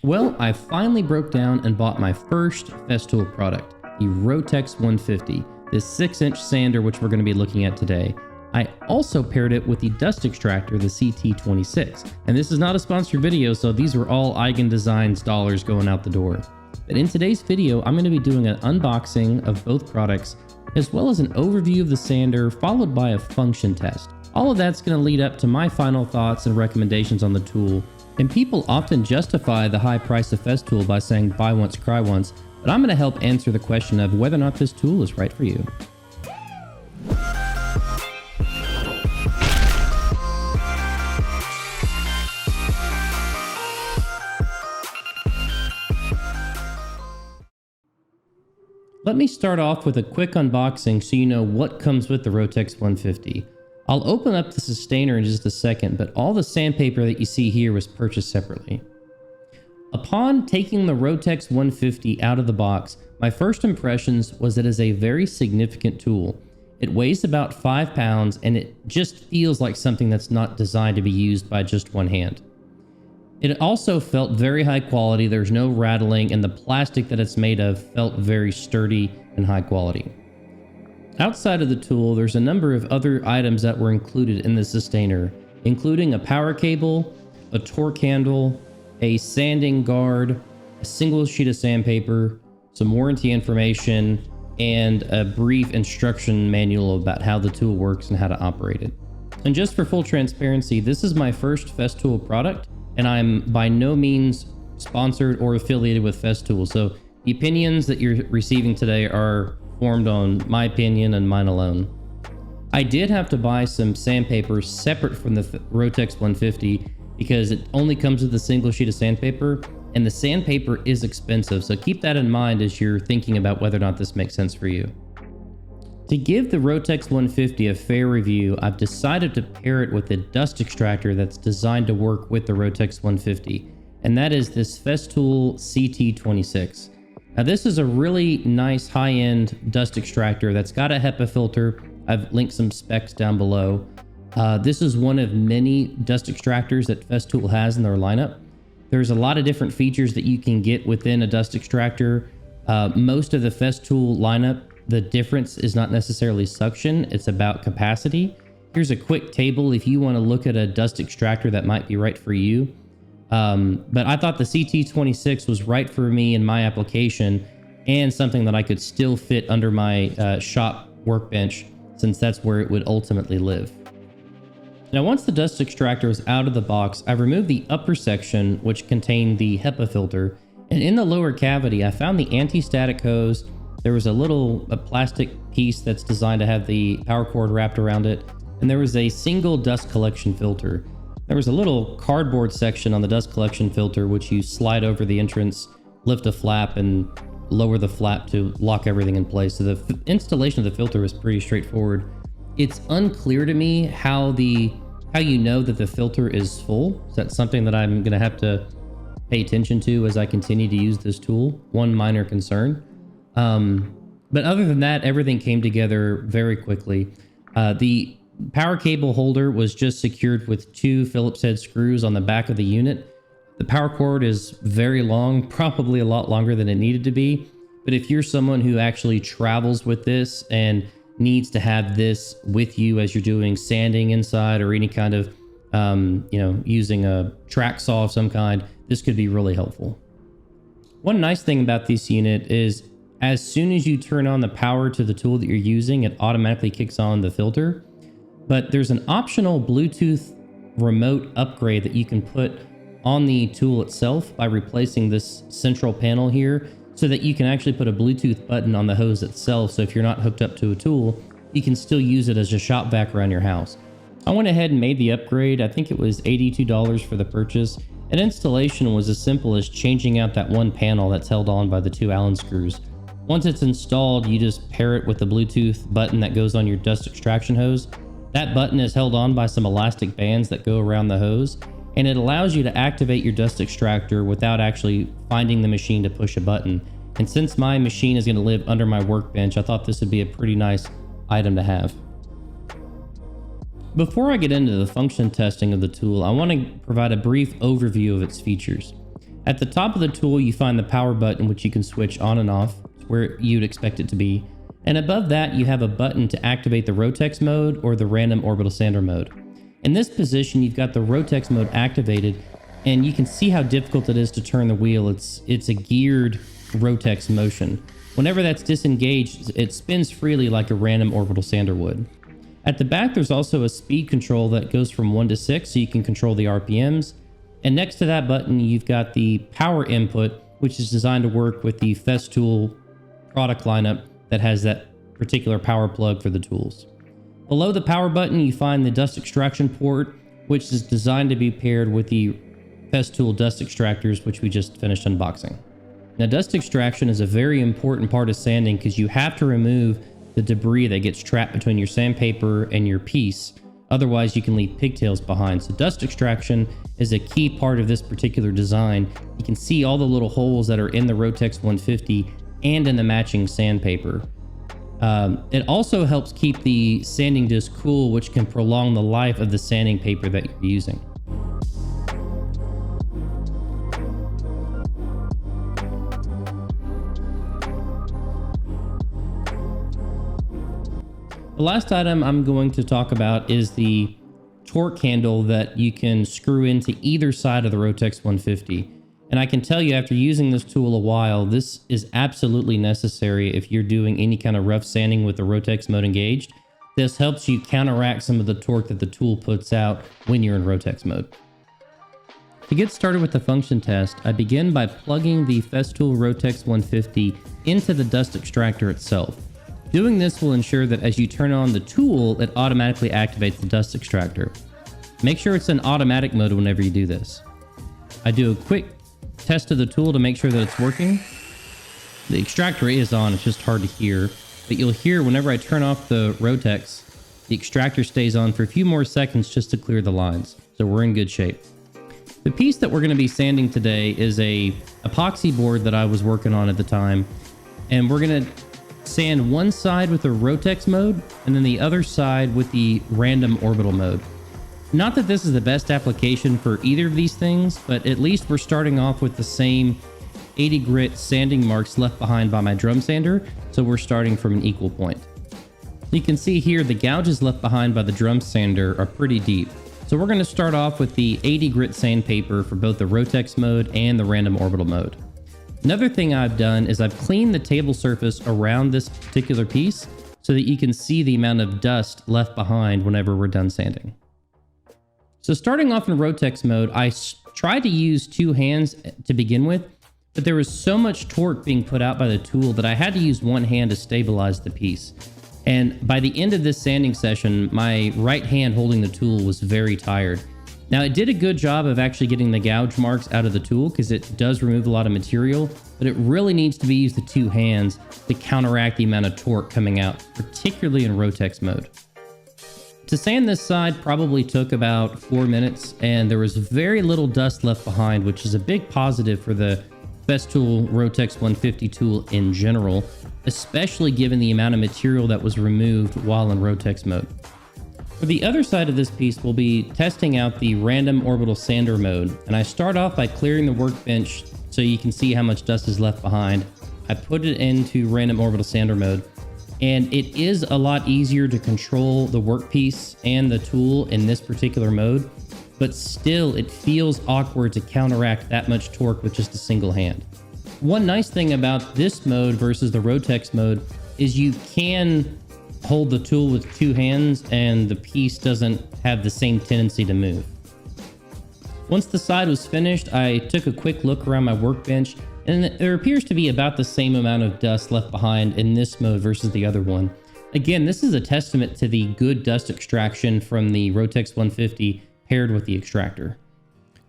Well, I finally broke down and bought my first Festool product, the ROTEX 150, this 6-inch sander which we're going to be looking at today. I also paired it with the Dust Extractor, the CT26. And this is not a sponsored video, so these were all Eigen Designs dollars going out the door. But in today's video, I'm going to be doing an unboxing of both products, as well as an overview of the sander, followed by a function test. All of that's going to lead up to my final thoughts and recommendations on the tool. And people often justify the high price of Festool by saying buy once, cry once, but I'm going to help answer the question of whether or not this tool is right for you. Let me start off with a quick unboxing so you know what comes with the ROTEX 150. I'll open up the sustainer in just a second, but all the sandpaper that you see here was purchased separately. Upon taking the ROTEX 150 out of the box, my first impressions was it is a very significant tool. It weighs about 5 pounds and it just feels like something that's not designed to be used by just one hand. It also felt very high quality, there's no rattling, and the plastic that it's made of felt very sturdy and high quality. Outside of the tool, there's a number of other items that were included in the sustainer, including a power cable, a torque handle, a sanding guard, a single sheet of sandpaper, some warranty information, and a brief instruction manual about how the tool works and how to operate it. And just for full transparency, this is my first Festool product, and I'm by no means sponsored or affiliated with Festool, so the opinions that you're receiving today are formed on my opinion and mine alone. I did have to buy some sandpaper separate from the ROTEX 150 because it only comes with a single sheet of sandpaper, and the sandpaper is expensive, so keep that in mind as you're thinking about whether or not this makes sense for you. To give the ROTEX 150 a fair review, I've decided to pair it with a dust extractor that's designed to work with the ROTEX 150, and that is this Festool CT26. Now this is a really nice high-end dust extractor that's got a HEPA filter. I've linked some specs down below. This is one of many dust extractors that Festool has in their lineup. There's a lot of different features that you can get within a dust extractor. Most of the Festool lineup, the difference is not necessarily suction, it's about capacity. Here's a quick table if you want to look at a dust extractor that might be right for you. But I thought the CT26 was right for me in my application and something that I could still fit under my shop workbench, since that's where it would ultimately live. Now, once the dust extractor is out of the box, I removed the upper section, which contained the HEPA filter, and in the lower cavity, I found the anti-static hose. There was a plastic piece that's designed to have the power cord wrapped around it, and there was a single dust collection filter. There was a little cardboard section on the dust collection filter, which you slide over the entrance, lift a flap, and lower the flap to lock everything in place. So the installation of the filter was pretty straightforward. It's unclear to me how you know that the filter is full. So that's something that I'm going to have to pay attention to as I continue to use this tool. One minor concern. But other than that, everything came together very quickly. The power cable holder was just secured with 2 Phillips head screws on the back of the unit. The power cord is very long, probably a lot longer than it needed to be. But if you're someone who actually travels with this and needs to have this with you as you're doing sanding inside or any kind of, using a track saw of some kind, this could be really helpful. One nice thing about this unit is as soon as you turn on the power to the tool that you're using, it automatically kicks on the filter. But there's an optional Bluetooth remote upgrade that you can put on the tool itself by replacing this central panel here, so that you can actually put a Bluetooth button on the hose itself. So if you're not hooked up to a tool, you can still use it as a shop vac around your house. I went ahead and made the upgrade. I think it was $82 for the purchase. And installation was as simple as changing out that one panel that's held on by the 2 Allen screws. Once it's installed, you just pair it with the Bluetooth button that goes on your dust extraction hose. That button is held on by some elastic bands that go around the hose, and it allows you to activate your dust extractor without actually finding the machine to push a button. And since my machine is going to live under my workbench, I thought this would be a pretty nice item to have. Before I get into the function testing of the tool, I want to provide a brief overview of its features. At the top of the tool, you find the power button, which you can switch on and off where you'd expect it to be. And above that, you have a button to activate the ROTEX mode or the random orbital sander mode. In this position, you've got the ROTEX mode activated, and you can see how difficult it is to turn the wheel. It's a geared ROTEX motion. Whenever that's disengaged, it spins freely like a random orbital sander would. At the back, there's also a speed control that goes from 1 to 6, so you can control the RPMs. And next to that button, you've got the power input, which is designed to work with the Festool product lineup that has that particular power plug for the tools. Below the power button, you find the dust extraction port, which is designed to be paired with the Festool Dust Extractors, which we just finished unboxing. Now, dust extraction is a very important part of sanding because you have to remove the debris that gets trapped between your sandpaper and your piece. Otherwise, you can leave pigtails behind. So dust extraction is a key part of this particular design. You can see all the little holes that are in the ROTEX 150 and in the matching sandpaper. It also helps keep the sanding disc cool, which can prolong the life of the sanding paper that you're using. The last item I'm going to talk about is the torque handle that you can screw into either side of the ROTEX 150. And I can tell you, after using this tool a while, this is absolutely necessary if you're doing any kind of rough sanding with the ROTEX mode engaged. This helps you counteract some of the torque that the tool puts out when you're in ROTEX mode. To get started with the function test, I begin by plugging the Festool ROTEX 150 into the dust extractor itself. Doing this will ensure that as you turn on the tool, it automatically activates the dust extractor. Make sure it's in automatic mode whenever you do this. I do a quick test of the tool to make sure that it's working. The extractor is on, it's just hard to hear, but you'll hear whenever I turn off the ROTEX, the extractor stays on for a few more seconds just to clear the lines. So we're in good shape. The piece that we're going to be sanding today is a epoxy board that I was working on at the time, and we're going to sand one side with the ROTEX mode and then the other side with the random orbital mode. Not that this is the best application for either of these things, but at least we're starting off with the same 80 grit sanding marks left behind by my drum sander, so we're starting from an equal point. You can see here the gouges left behind by the drum sander are pretty deep. So we're going to start off with the 80 grit sandpaper for both the ROTEX mode and the random orbital mode. Another thing I've done is I've cleaned the table surface around this particular piece so that you can see the amount of dust left behind whenever we're done sanding. So starting off in ROTEX mode, I tried to use two hands to begin with, but there was so much torque being put out by the tool that I had to use one hand to stabilize the piece. And by the end of this sanding session, my right hand holding the tool was very tired. Now, it did a good job of actually getting the gouge marks out of the tool because it does remove a lot of material, but it really needs to be used with two hands to counteract the amount of torque coming out, particularly in ROTEX mode. To sand this side probably took about 4 minutes, and there was very little dust left behind, which is a big positive for the Festool ROTEX 150 tool in general, especially given the amount of material that was removed while in ROTEX mode. For the other side of this piece, we'll be testing out the random orbital sander mode, and I start off by clearing the workbench so you can see how much dust is left behind. I put it into random orbital sander mode, and it is a lot easier to control the workpiece and the tool in this particular mode, but still it feels awkward to counteract that much torque with just a single hand. One nice thing about this mode versus the ROTEX mode is you can hold the tool with two hands and the piece doesn't have the same tendency to move. Once the side was finished, I took a quick look around my workbench, and there appears to be about the same amount of dust left behind in this mode versus the other one. Again, this is a testament to the good dust extraction from the ROTEX 150 paired with the extractor.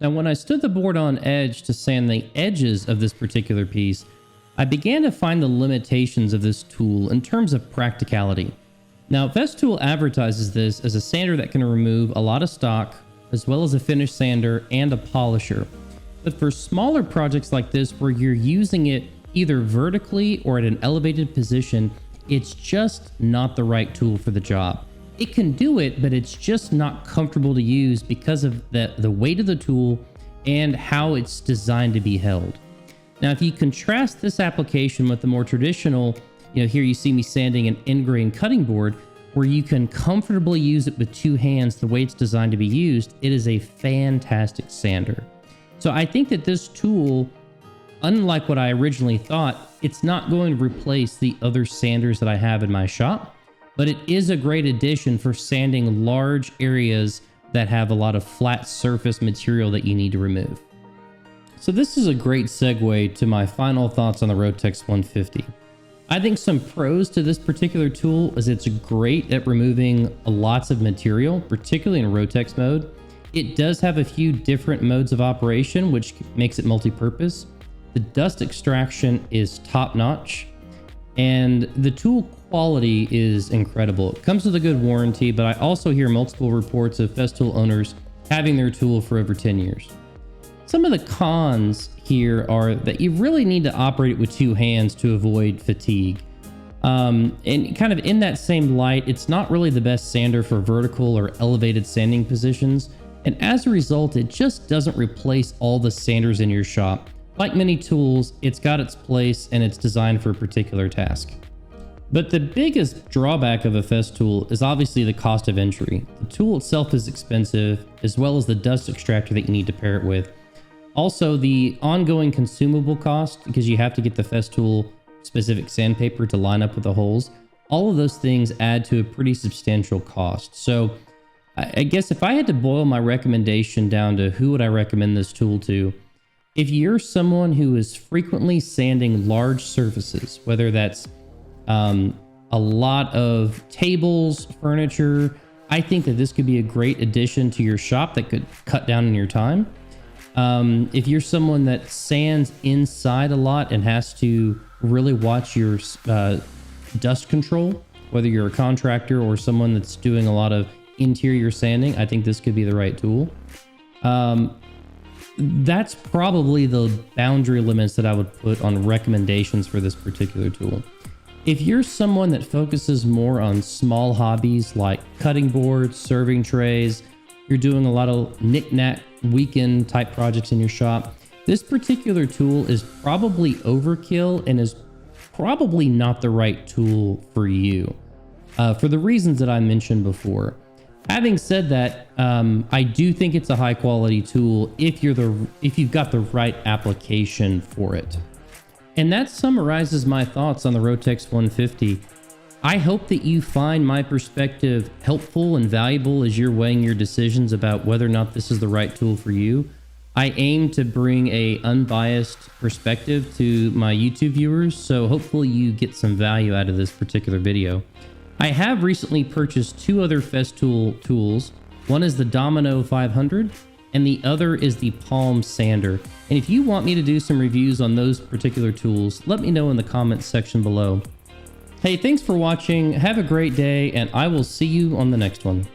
Now, when I stood the board on edge to sand the edges of this particular piece, I began to find the limitations of this tool in terms of practicality. Now, Festool advertises this as a sander that can remove a lot of stock, as well as a finish sander and a polisher. But for smaller projects like this, where you're using it either vertically or at an elevated position, it's just not the right tool for the job. It can do it, but it's just not comfortable to use because of the weight of the tool and how it's designed to be held. Now, if you contrast this application with the more traditional, here you see me sanding an end grain cutting board where you can comfortably use it with two hands the way it's designed to be used, it is a fantastic sander. So I think that this tool, unlike what I originally thought, it's not going to replace the other sanders that I have in my shop, but it is a great addition for sanding large areas that have a lot of flat surface material that you need to remove. So this is a great segue to my final thoughts on the ROTEX 150. I think some pros to this particular tool is it's great at removing lots of material, particularly in ROTEX mode. It does have a few different modes of operation, which makes it multi-purpose. The dust extraction is top-notch, and the tool quality is incredible. It comes with a good warranty, but I also hear multiple reports of Festool owners having their tool for over 10 years. Some of the cons here are that you really need to operate it with two hands to avoid fatigue. And kind of in that same light, it's not really the best sander for vertical or elevated sanding positions. And as a result, it just doesn't replace all the sanders in your shop. Like many tools, it's got its place and it's designed for a particular task. But the biggest drawback of a Festool is obviously the cost of entry. The tool itself is expensive, as well as the dust extractor that you need to pair it with. Also, the ongoing consumable cost, because you have to get the Festool specific sandpaper to line up with the holes. All of those things add to a pretty substantial cost. So I guess if I had to boil my recommendation down to who would I recommend this tool to, if you're someone who is frequently sanding large surfaces, whether that's a lot of tables, furniture, I think that this could be a great addition to your shop that could cut down on your time. If you're someone that sands inside a lot and has to really watch your dust control, whether you're a contractor or someone that's doing a lot of interior sanding, I think this could be the right tool. That's probably the boundary limits that I would put on recommendations for this particular tool. If you're someone that focuses more on small hobbies like cutting boards, serving trays, you're doing a lot of knick-knack weekend type projects in your shop, this particular tool is probably overkill and is probably not the right tool for you for the reasons that I mentioned before. Having said that, I do think it's a high quality tool if you've got the right application for it. And that summarizes my thoughts on the ROTEX 150. I hope that you find my perspective helpful and valuable as you're weighing your decisions about whether or not this is the right tool for you. I aim to bring a unbiased perspective to my YouTube viewers, so hopefully you get some value out of this particular video. I have recently purchased two other Festool tools. One is the Domino 500 and the other is the Palm Sander. And if you want me to do some reviews on those particular tools, let me know in the comments section below. Hey, thanks for watching. Have a great day, and I will see you on the next one.